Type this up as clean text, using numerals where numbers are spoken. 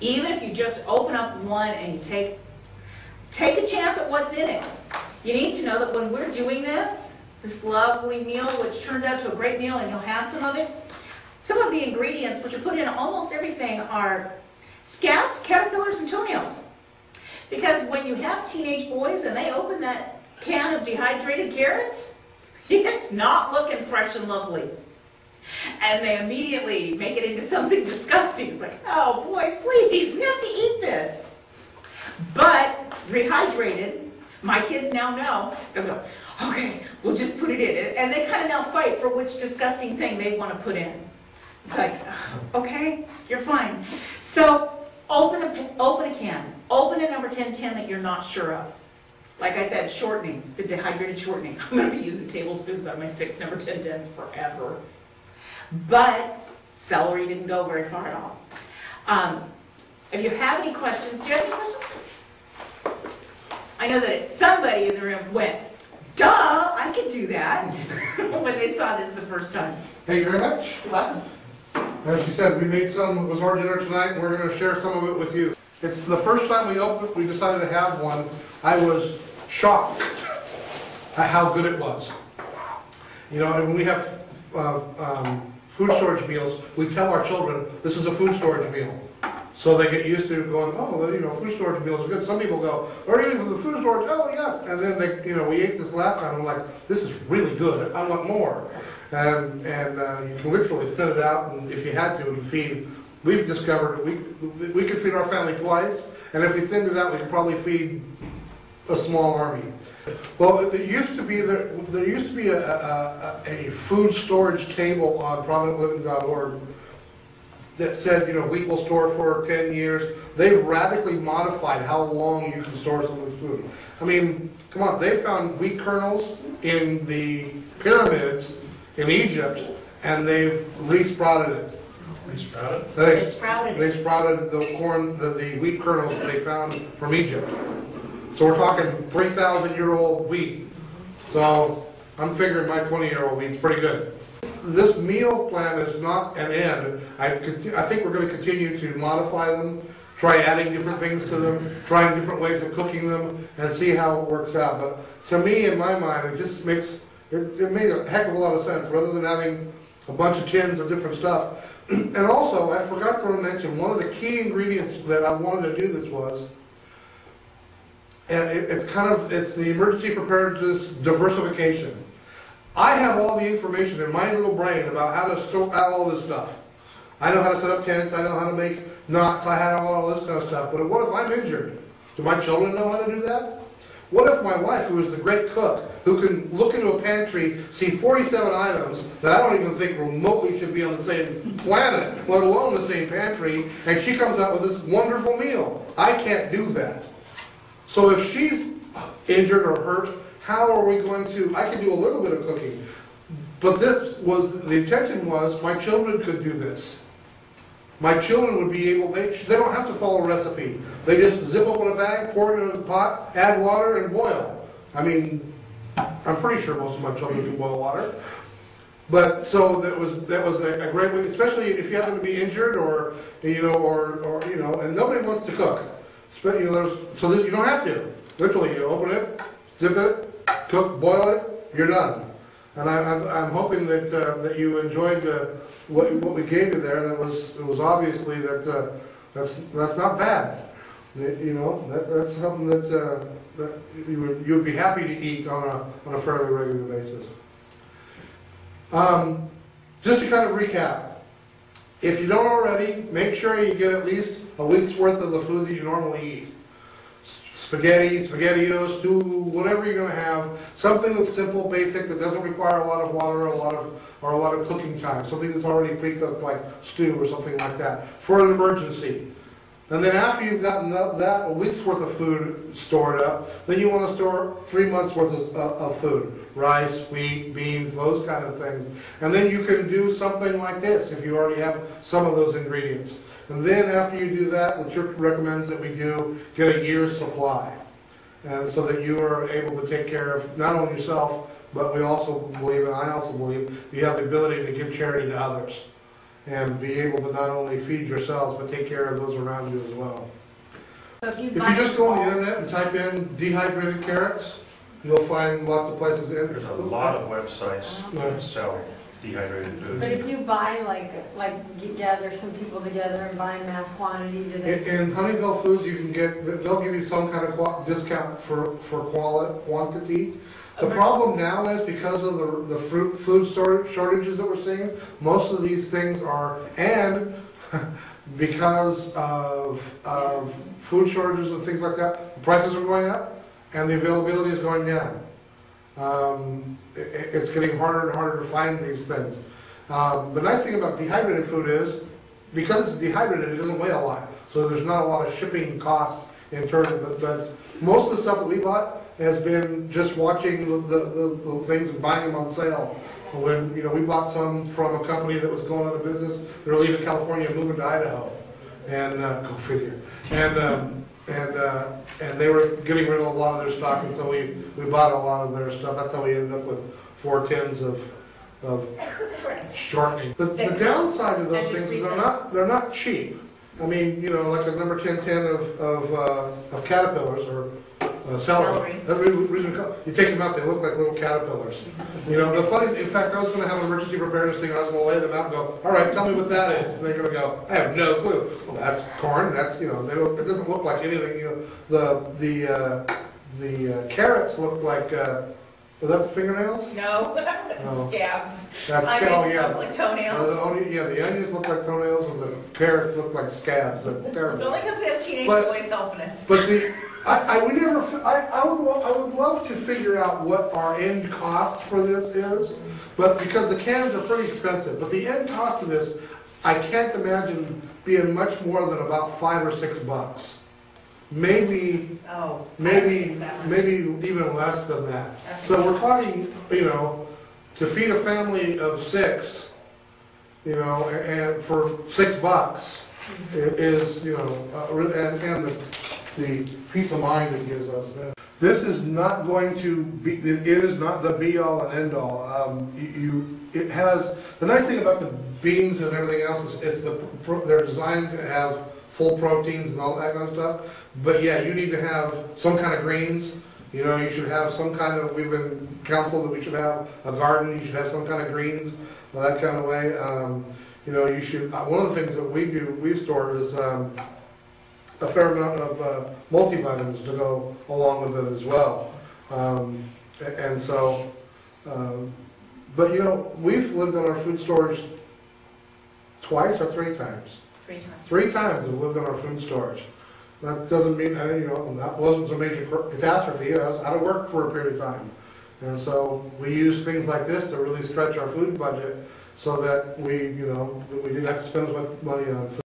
Even if you just open up one and you take a chance at what's in it. You need to know that when we're doing this lovely meal, which turns out to a great meal, and you'll have some of the ingredients which are put in almost everything are scabs, caterpillars, and toenails. Because when you have teenage boys and they open that can of dehydrated carrots, it's not looking fresh and lovely. And they immediately make it into something disgusting. It's like, oh boys, please, we have to eat this. But rehydrated, my kids now know, they'll go, okay, we'll just put it in. And they kind of now fight for which disgusting thing they want to put in. It's like, okay, you're fine. So open a can. Open a number 1010 that you're not sure of. Like I said, shortening, the dehydrated shortening. I'm going to be using tablespoons on my 6 number 1010s forever. But celery didn't go very far at all. If you have any questions, do you have any questions? I know that somebody in the room went, duh, I could do that, when they saw this the first time. Thank you very much. You're welcome. As you said, we made some, it was our dinner tonight, and we're going to share some of it with you. It's the first time we decided to have one, I was shocked at how good it was. You know, and when we have food storage meals, we tell our children, this is a food storage meal. So they get used to going, oh, well, you know, food storage meals are good. Some people go, we're eating from the food storage, oh yeah. And then they, you know, we ate this last time, and we're like, this is really good, I want more. And you can literally thin it out, and if you had to feed, we've discovered we could feed our family twice, and if we thinned it out, we could probably feed a small army. Well, there used to be a food storage table on providentliving.org that said, you know, wheat will store for 10 years. They've radically modified how long you can store some of the food. I mean, come on, they found wheat kernels in the pyramids in Egypt, and they've re-sprouted it. Re-sprouted? They sprouted the corn, the wheat kernels that they found from Egypt. So we're talking 3,000-year-old wheat. So I'm figuring my 20-year-old wheat's pretty good. This meal plan is not an end. I think we're going to continue to modify them, try adding different things to them, trying different ways of cooking them, and see how it works out. But to me, in my mind, it just makes, it made a heck of a lot of sense, rather than having a bunch of tins of different stuff. And also, I forgot to mention, one of the key ingredients that I wanted to do this was, and it's the emergency preparedness diversification. I have all the information in my little brain about how to store all this stuff. I know how to set up tents, I know how to make knots, I have all this kind of stuff. But what if I'm injured? Do my children know how to do that? What if my wife, who is the great cook, who can look into a pantry, see 47 items that I don't even think remotely should be on the same planet, let alone the same pantry, and she comes out with this wonderful meal? I can't do that. So if she's injured or hurt, how are we going to, I can do a little bit of cooking, but this was, the intention was my children could do this. My children would be able, they don't have to follow a recipe. They just zip open a bag, pour it in a pot, add water, and boil. I mean, I'm pretty sure most of my children can boil water. But so that was a great way, especially if you happen to be injured or you know, and nobody wants to cook. You know, you don't have to. Literally, you open it, dip it, cook, boil it, you're done. And I'm hoping that you enjoyed what we gave you there. It was obviously that's not bad. You know, that's something that you'd be happy to eat on a fairly regular basis. Just to kind of recap, if you don't already, make sure you get at least a week's worth of the food that you normally eat. Spaghetti, SpaghettiOs, stew, whatever you're going to have, something that's simple, basic, that doesn't require a lot of water or a lot of cooking time. Something that's already pre-cooked, like stew or something like that, for an emergency. And then after you've gotten that, a week's worth of food stored up, then you want to store 3 months worth of food. Rice, wheat, beans, those kind of things. And then you can do something like this if you already have some of those ingredients. And then after you do that, the church recommends that we do get a year's supply. And so that you are able to take care of not only yourself, but we also believe, and I also believe, you have the ability to give charity to others. and be able to not only feed yourselves, but take care of those around you as well. So if If you just go on the internet and type in dehydrated carrots, you'll find lots of places to enter. There's a lot of websites that sell dehydrated But foods. if you buy, gather some people together and buy in mass quantity, do they? In Honeyville Foods, you can get, they'll give you some kind of discount for quantity. The problem now is because of the food storage shortages that we're seeing, most of these things are, and because of food shortages and things like that, the prices are going up and the availability is going down. It's getting harder and harder to find these things. The nice thing about dehydrated food is, because it's dehydrated, it doesn't weigh a lot. So there's not a lot of shipping costs in terms of, but most of the stuff that we bought has been just watching the things and buying them on sale. When, you know, we bought some from a company that was going out of business, they were leaving California and moving to Idaho. And, go figure. And they were getting rid of a lot of their stock, and so we bought a lot of their stuff. That's how we ended up with 4 tins of shortening. The downside of those things is they're not cheap. I mean, you know, like a number 10 tin of caterpillars or celery. That's the reason you take them out, they look like little caterpillars. You know, the funny, in fact, I was going to have an emergency preparedness thing, and I was going to lay them out and go, all right, tell me what that is. And they're going to go, I have no clue. Well, that's corn. That's, you know, it doesn't look like anything. You know, the carrots look like. Was that the fingernails? No, No. scabs. That's Onions yeah. look like toenails. The onions look like toenails, and the carrots look like scabs. They're terrible. It's only because we have teenage But- boys helping us. But I would love to figure out what our end cost for this is, but because the cans are pretty expensive, but the end cost of this, I can't imagine being much more than about $5 or $6. Maybe Oh. I don't think it's that much. maybe even less than that. So we're talking, you know, to feed a family of 6, you know, and for $6 is, you know, and the peace of mind it gives us. This is not going to be, it is not the be all and end all. It has, the nice thing about the beans and everything else is they're designed to have full proteins and all that kind of stuff. But yeah, you need to have some kind of greens. You know, you should have some kind of, we've been counseled that we should have a garden, you should have some kind of greens, that kind of way. You know, you should, one of the things that we store is a fair amount of multivitamins to go along with it as well. And so, but you know, we've lived on our food storage twice or 3 times. 3 times. 3 times we've lived on our food storage. That doesn't mean, you know, that wasn't a major catastrophe. I was out of work for a period of time. And so we use things like this to really stretch our food budget so that we, you know, that we didn't have to spend as much money on food.